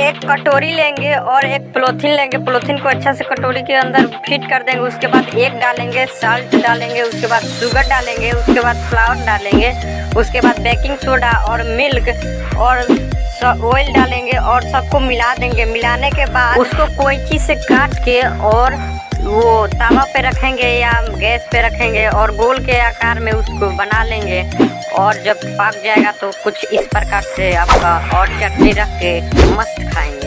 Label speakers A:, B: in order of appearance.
A: एक कटोरी लेंगे और एक पॉलीथीन लेंगे। पॉलीथीन को अच्छा से कटोरी के अंदर फिट कर देंगे। उसके बाद एग डालेंगे, साल्ट डालेंगे, उसके बाद शुगर डालेंगे, उसके बाद फ्लावर डालेंगे, उसके बाद बेकिंग सोडा और मिल्क और ऑयल डालेंगे और सबको मिला देंगे। मिलाने के बाद उसको कोई चीज़ से काट के और वो तवा पे रखेंगे या गैस पे रखेंगे और गोल के आकार में उसको बना लेंगे। और जब पक जाएगा तो कुछ इस प्रकार से आपका और चटनी रख के मस्त खाएंगे।